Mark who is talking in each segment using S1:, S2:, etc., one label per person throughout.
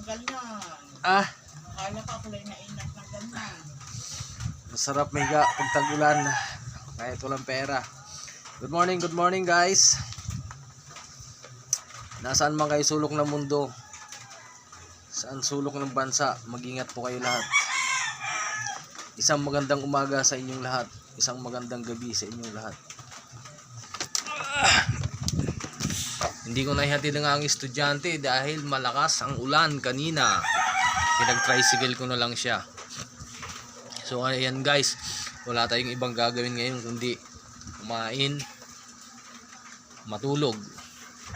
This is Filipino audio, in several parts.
S1: ganyan.
S2: Ah,
S1: Akala ko kulay na inat ng ganyan.
S2: masarap mega pag tag-ulan. Kahit walang pera. Good morning guys. Nasaan man kayo sulok ng mundo, saan sulok ng bansa, mag-ingat po kayo lahat. Isang magandang umaga sa inyong lahat. Isang magandang gabi sa inyong lahat. Hindi ko nahihatid ng ang estudyante dahil malakas ang ulan kanina. Pinag-tricycle ko na lang siya. So ayan guys, wala tayong ibang gagawin ngayon kundi kumain, matulog.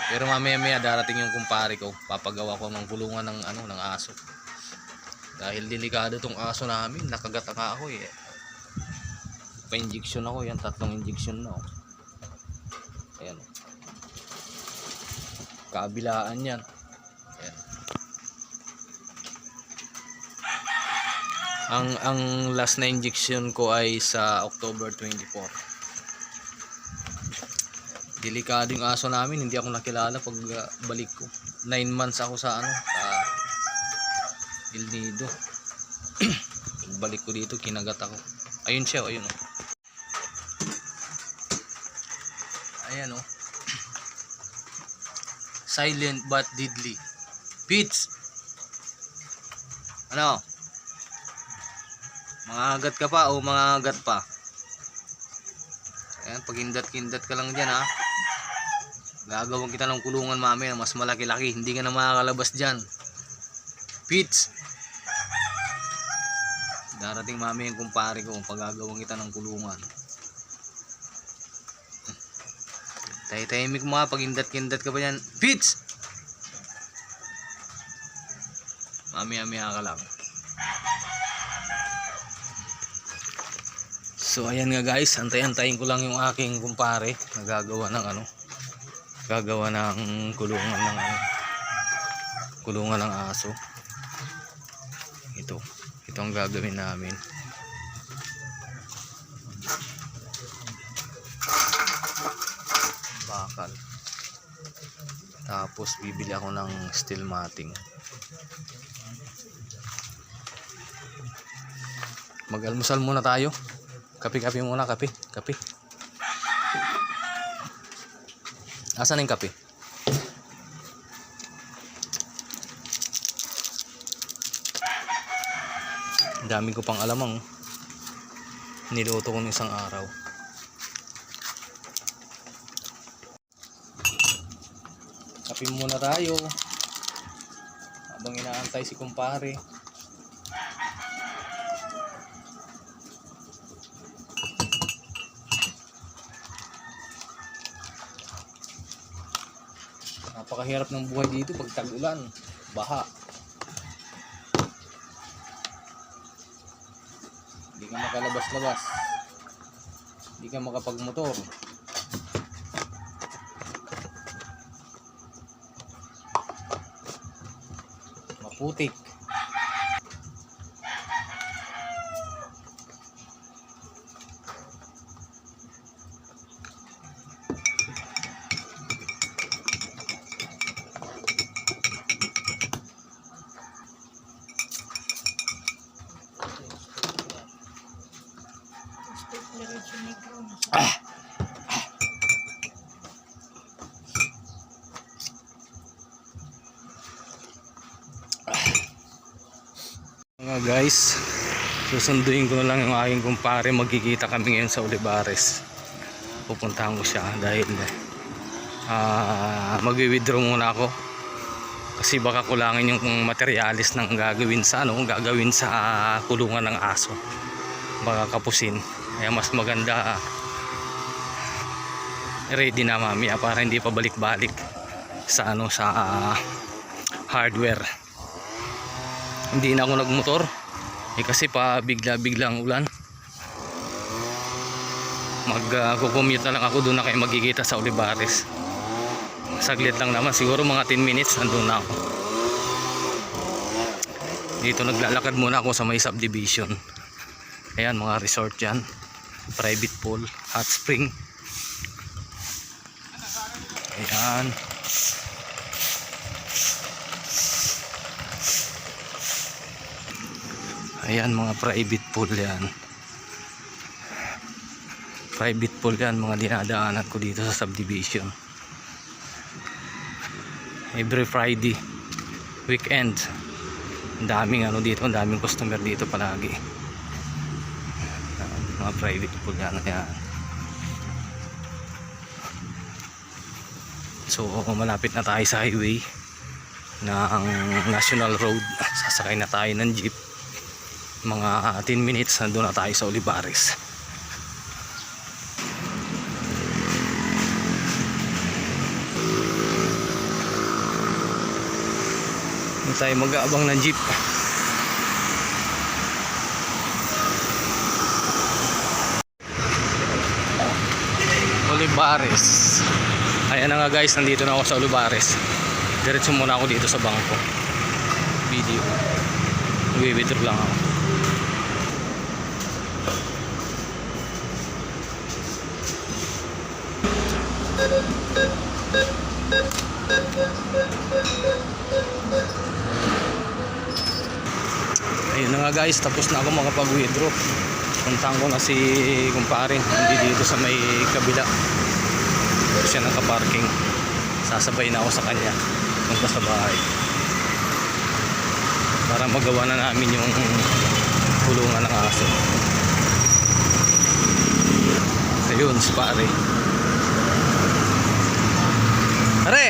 S2: Pero mamaya darating yung kumpare ko, papagawa ko ng kulungan ng aso. Dahil delikado tong aso namin, nakagat nga ako eh. Pa-injection ako, yan 3 injection na. Ayan. Kabilaan yan. Ayan. Ang last na injection ko ay sa October 24. Delikado yung aso namin, hindi ako nakilala pag balik ko. 9 months ako sa sa El Nido. Balik ko dito, kinagat ako. Ayun siya, ayun oh. Ayan oh. Silent but deadly. Pits. Ano? Mangagat ka pa o mangagat pa? Ayan, pag-indat-kindat ka lang dyan ha. Gagawin kita ng kulungan mamaya, mas malaki-laki, hindi ka na makakalabas dyan. Pits. Darating mamaya yung kumpare ko, pagagawin kita ng kulungan. Tahimik mo ha, pag-indat-kindat ka pa dyan. Pits. Mamaya-maya ka lang. So ayan nga guys, antay-antayin ko lang yung aking kumpare nagagawa ng gagawa ng kulungan ng aso. Ito ang gagawin namin. Bakal. Tapos bibili ako ng steel matting. Mag-almusal muna tayo. Kape muna, kape. Asan yung kape? Dami ko pang alamang. Niluto ko ng isang araw. Kape muna tayo. Habang inaantay si kumpare. Napakahirap ng buhay dito pag tag-ulan, baha. Hindi ka makalabas-labas. Hindi ka makapagmotor. Maputik. Mga guys, susunduin ko na lang yung aking kumpare. Magkikita kami ngayon sa Olivares. Pupuntahan ko siya dahil magwi-withdraw muna ako kasi baka kulangin yung materialis ng gagawin sa kulungan ng aso. Baka kapusin. Kaya mas maganda ready na mamaya para hindi pa balik-balik sa hardware. Hindi na ako nagmotor kasi pa bigla-biglang ulan. Mag-commute na lang ako, doon na kayo magkikita sa Olivares. Saglit lang naman, siguro mga 10 minutes nandun na ako. Dito naglalakad muna ako sa may subdivision. Ayan, mga resort dyan, private pool, hot spring. Ayan. Ayan, mga private pool yan. Private pool yan, mga dinadaanan ko dito sa subdivision. Every Friday, weekend, ang daming ano dito, ang daming customer dito palagi. Mga private pool yan. Ayan. So malapit na tayo sa highway ng National Road. Sasakay na tayo ng jeep. Mga 10 minutes nandun na tayo sa Olivares. Hindi tayo mag-aabang ng jeep. Olivares. Ayan na nga guys, nandito na ako sa Olivares. Diretso muna ako dito sa bangko. Video. Nag-withdraw lang ako. Ayun na nga guys, tapos na ako makapag-withdraw. Puntahan ko na si kumpare, hindi dito sa may kabila. Siya nakaparking. Sasabay na ako sa kanya punta sa bahay para magawa na namin yung kulungan ng aso. Ayun si pare. Pare!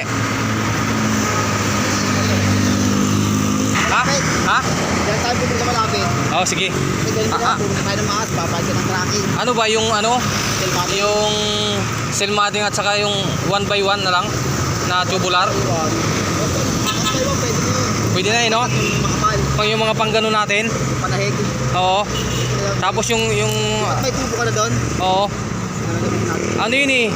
S2: Ha? Ha?
S3: Diyan tayo pupunta sa malapit.
S2: Oh, sige.
S3: Kasi ganun na, pupunta tayo ng mga at babalik ka ng tracking.
S2: Ano ba yung ano?
S3: Selmating.
S2: Yung selmating at saka yung 1x1 na lang na tubular.
S3: Okay, pwede na yun.
S2: Pwede na yun, no?
S3: Yung makapal,
S2: Pang yung mga panggano natin.
S3: panahig.
S2: Oo. Tapos yung
S3: At may tubo ka na doon.
S2: oo.
S3: Nalagyan natin.
S2: Ano yun eh?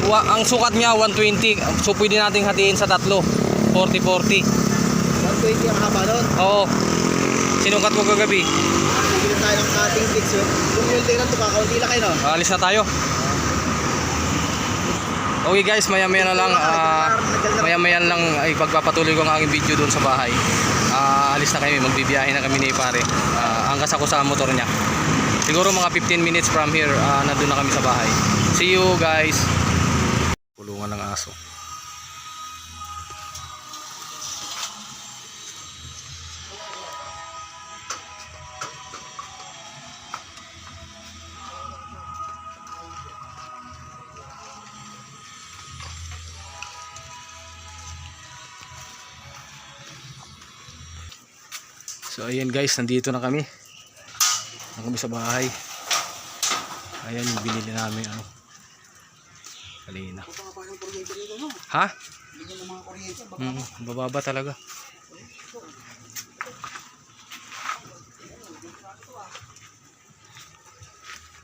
S2: Ang sukat niya 120. So pwede nating hatiin sa tatlo. 40-40.
S3: 120 ang haba doon.
S2: Oo. Sinukat ko kagabi.
S3: Bibili tayo ng cutting bits yun. Kung yung tingnan ito, kakaunti lang kayo, no?
S2: Alis na tayo. Okay guys, maya-maya na lang maya-maya lang ay pagpapatuloy ko ang aking video doon sa bahay. Alis na kami, magbibiyahe na kami ni pare. Angkas ako sa motor niya. Siguro mga 15 minutes from here, nandun na kami sa bahay. See you guys. Kulungan ng aso. So ayan guys, nandito na kami. Sa bahay. Ayan yung binili namin ano. Kanina. Ha? Bababa talaga.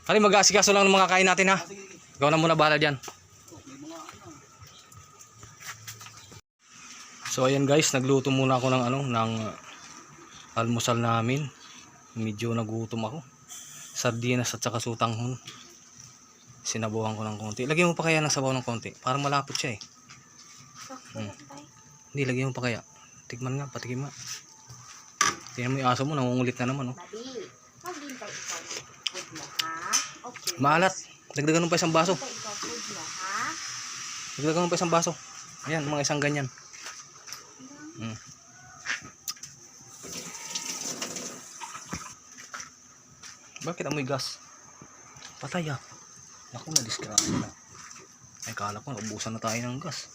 S2: Kali mag-aasikaso lang ng mga kain natin ha. Ikaw na muna bahala diyan. So ayan guys, nagluto muna ako ng ano, ng almusal namin. Medyo nagutom ako. Sardinas at saka sutanghon. Sinabawan ko ng konti. Lagyan mo pa kaya ng sabaw ng konti. Parang malapot siya eh. Hindi, lagyan mo pa kaya. Tikman nga, patikim nga. Tingnan mo yung aso mo, nangungulit na naman oh. Maalat. Dagdagan mo pa isang baso. Dagdagan mo pa isang baso. Ayan, mga isang ganyan. Bakit amoy gas? Patay ah. Naku, na-disgrasya na. Ay, kala ko naubusan na tayo ng gas.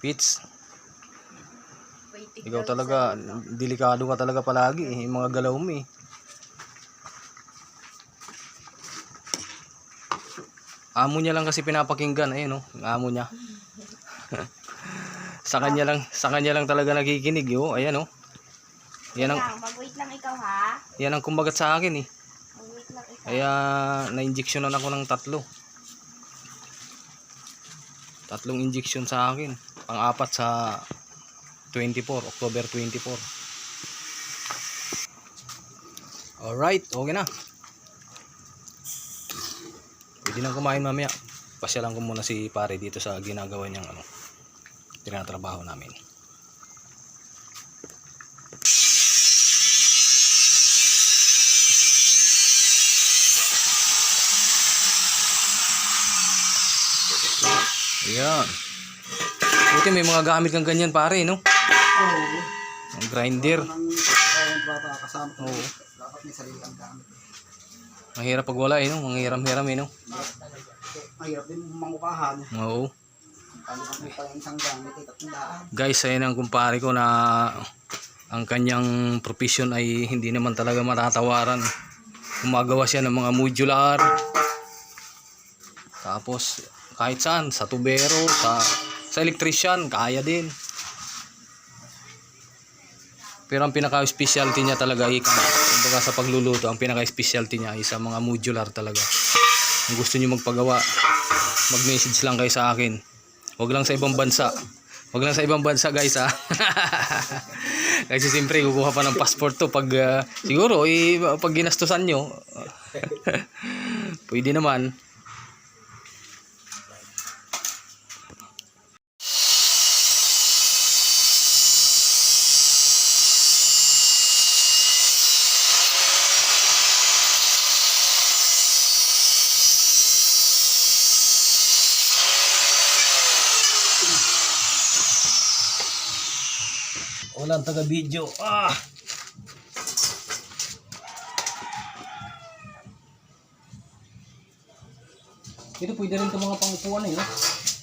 S2: Pits, ikaw talaga, delikado ka talaga palagi eh. Yung mga galaw mo eh. Amo niya lang kasi pinapakinggan. Ayun oh, amo niya. sa kanya lang talaga nakikinig oh. Ayan oh. Yan ang,
S1: mag-wait lang ikaw ha.
S2: yan ang kumbagat sa akin eh.
S1: Mag-wait lang ikaw.
S2: Kaya na-injectionan ako ng 3. 3 injection sa akin. Pang-4 sa 24, October 24. Alright, okay na. Pwede nang kumain mamaya. Pasyalan ko muna si pare dito sa ginagawa niyang ano, tinatrabaho namin. Ayan. Buti may mga gamit kang ganyan pare, no?
S3: Oo.
S2: Ang grinder.
S3: Ang bata kasama ko.
S2: Oo.
S3: Dapat may sarili kang gamit.
S2: Mahirap pag wala, no? Manghiram-hiram, no?
S3: Mahirap din mangupahan.
S2: Oo.
S3: Ano kung pa yung isang gamit ay 300.
S2: Guys, ayan ang kumpare ko na ang kanyang profession ay hindi naman talaga matatawaran. Gumagawa siya ng mga modular. Tapos kahit saan, sa tubero, sa electrician, kaya din. Pero ang pinaka-specialty niya talaga ay kumbaga sa pagluluto, ang pinaka-specialty niya ay sa mga modular talaga. Kung gusto niyo magpagawa, mag-message lang kayo sa akin. Huwag lang sa ibang bansa. Huwag lang sa ibang bansa, guys, ha. Kasi siyempre kukuha pa ng passport to pag siguro pag ginastusan nyo. Pwede naman. Walang taga-video. Ito pwede rin itong mga pangupuan eh, no?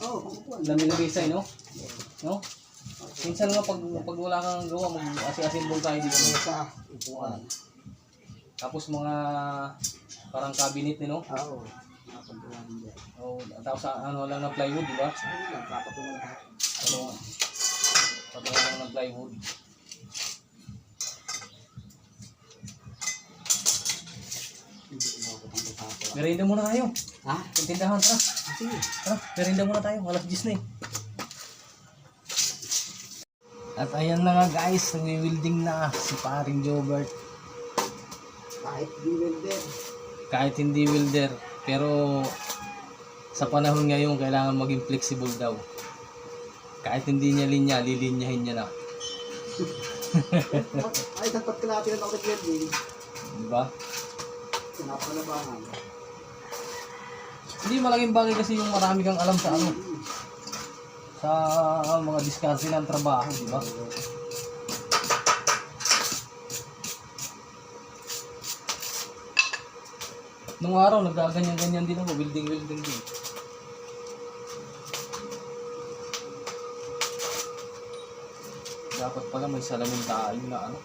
S3: Oo, pangupuan.
S2: Lami-lami sa no? No? Minsan nga pag wala kang gawa, mag-asi-asimbol tayo dito.
S3: Sa upuan.
S2: Tapos mga parang cabinet eh, no?
S3: Oo. Napagawaan din.
S2: O, tapos ano lang ng plywood, di ba?
S3: Papatungan ka.
S2: Ano? Patungan lang ng plywood. Merienda muna tayo.
S3: Ha?
S2: Tindahan, tara.
S3: Sige.
S2: Tara, merienda muna tayo. Alas 10 na eh. At ayan na nga guys, nagwi-welding na si paring Jobert.
S3: Kahit di welder.
S2: Kahit hindi welder, pero sa panahon ngayon kailangan maging flexible daw. Kahit hindi niya linya, lilinyahin niya na.
S3: Ay, dapat kalati na ako nag-welding.
S2: Diba?
S3: Pinapalabangan.
S2: Hindi malaking bagay kasi yung marami kang alam sa ano. Sa mga diskarte ng trabaho, diba? Nung araw, nagaganyan-ganyan din ako, building-building din. Dapat pala may salamin tayo na ano.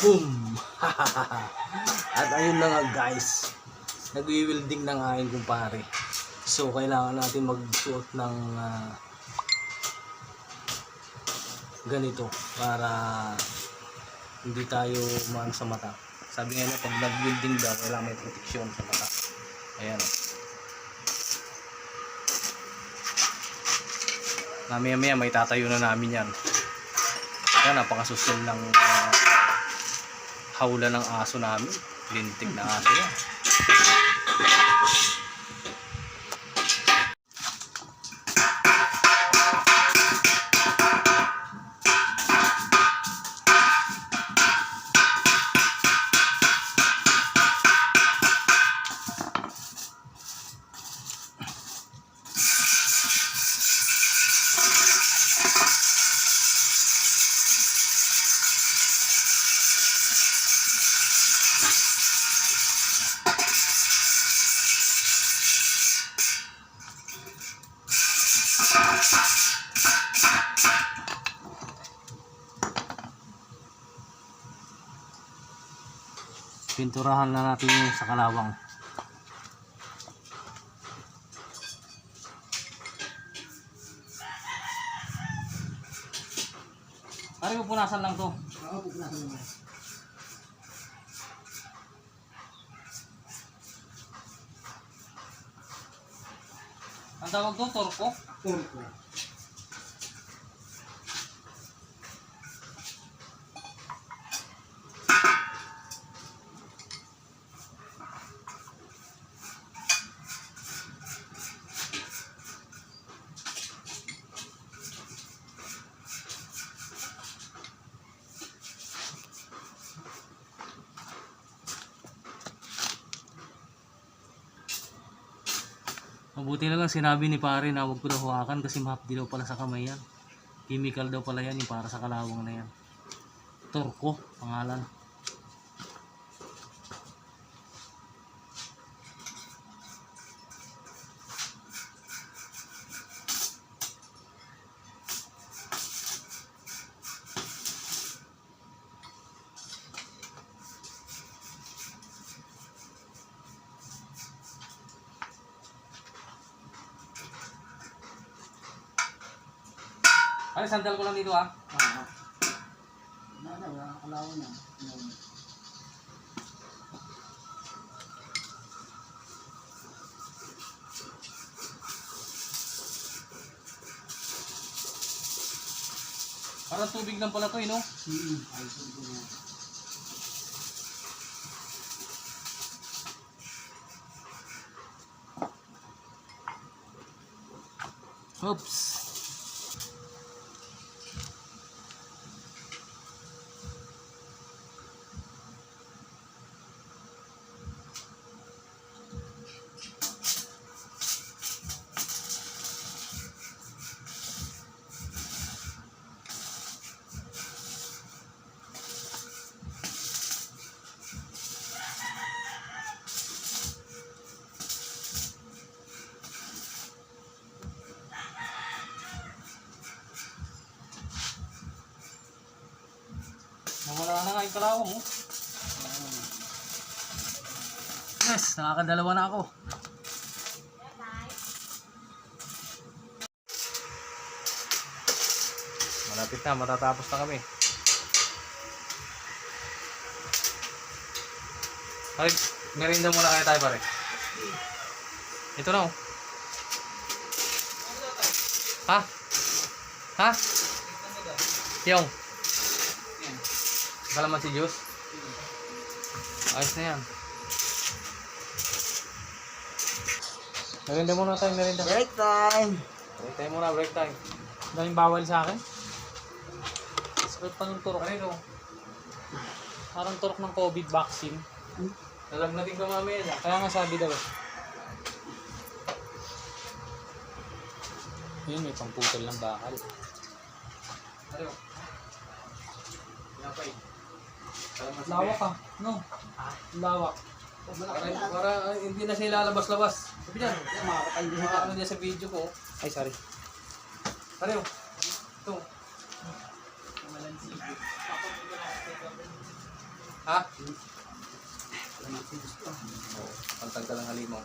S2: Boom! At ayun na nga guys, nagwi-welding na nga yung kumpare. So kailangan natin magsuot ng ganito para hindi tayo maano sa mata. Sabi nga na pag nag-welding daw kailangan may proteksyon sa mata. Ayan. Mamaya may tatayo na namin yan. Kaya napakasusil ng hawla ng aso namin. Lintik na aso yan. Pinturahan na natin yung sa kalawang. Pare, pupunasan lang to.
S3: Oo, pupunasan naman.
S2: Ang tawag to, torko?
S3: Turko.
S2: Mabuti na lang sinabi ni pare na huwag ko daw hawakan kasi mahapdi daw pala sa kamay yan. Chemical daw pala yan yung para sa kalawang na yan. Turko, pangalan. Ay, sandal ko lang dito ah.
S3: Wala kalawan na.
S2: Parang tubig lang pala to no? Oops. Nawala na nga yung kalawang oh. Yes, nakakadalawa na ako. Malapit na, matatapos na kami. Pare, merienda muna kaya tayo pare. Ito na oh. Ha? Ha? Yung kalamansi juice? Ayos na yan. Merienda muna tayo, merienda.
S3: Break time!
S2: Break time muna, break time.
S4: Daming bawal sa akin. Sakit pa ng turok.
S2: Ano?
S4: Parang turok ng COVID vaccine.
S2: Nalagnating ka mamaya na.
S4: Kaya nga sabi daw. Yun, may pamputol ng bakal.
S2: Ano? Pinapay.
S4: Lawak ah. No? Lawak.
S2: Para hindi na sila lalabas-labas. Sabi dyan. Makakano niya sa video ko.
S4: Ay, sorry.
S2: Pareho. Ito. Ha? Pantag ka lang halimaw.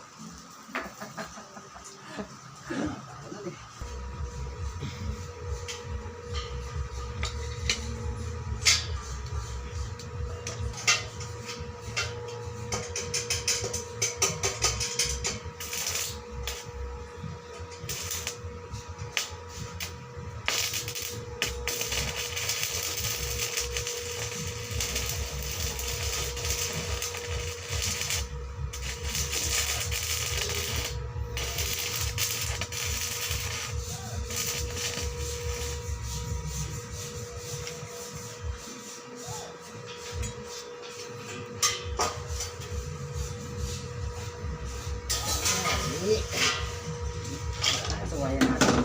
S3: Suwayan natin.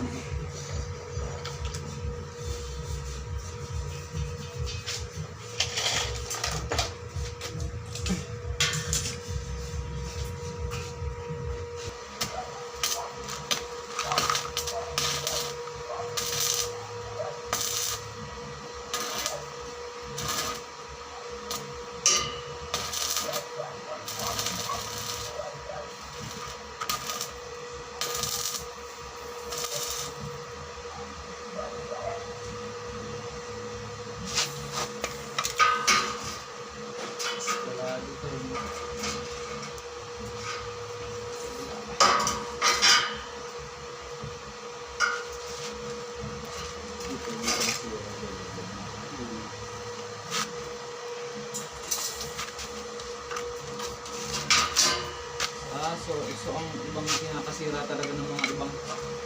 S4: So ang ibang kinakasira talaga ng mga ibang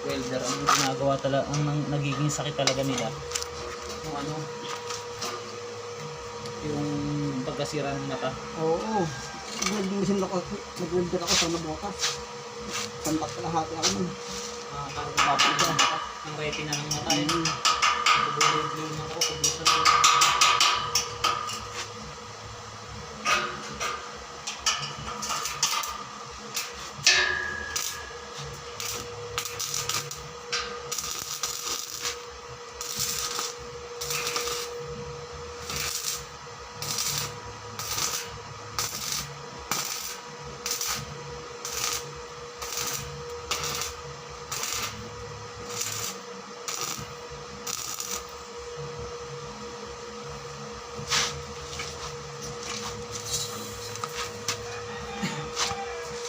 S4: welder, ang ginagawa talaga, ang nagiging sakit talaga nila, yung ano, yung pagkasira ng mata.
S3: Oo. Nag-welder ako sa nabukas. Santak ka lang hati ako nun.
S4: Parang babalik siya. Ang retina ng mata yun. Nagbubuloy na ako. Pabusan ko.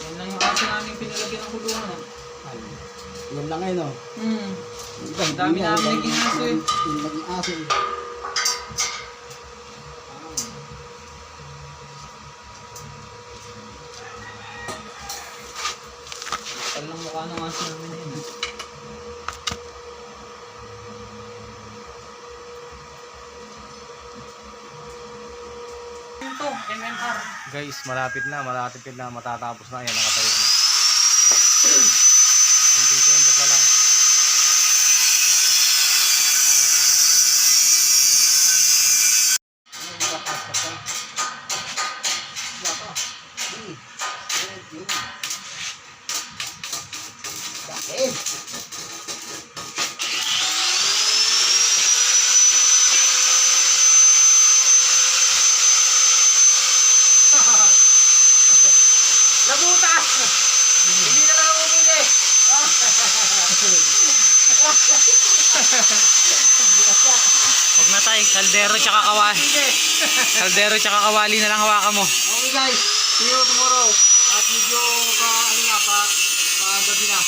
S4: Yan lang yung aso namin pinalagyan ng kulungan.
S3: Yan lang ngayon, no?
S4: Ang dami namin naging aso eh.
S3: Yung naging aso eh.
S4: Talang mukha ng aso namin na yun. Ito, MMR.
S2: Guys, malapit na matatapos na. Ayan, nakatayo na. Kunting tembot na lang. Nabutas! Hindi na lang umili.
S4: Huwag na tayo, kaldero tsaka kawali. Kaldero tsaka kawali na lang hawakan mo.
S3: Okay guys, see you tomorrow. At medyo pa gabi na.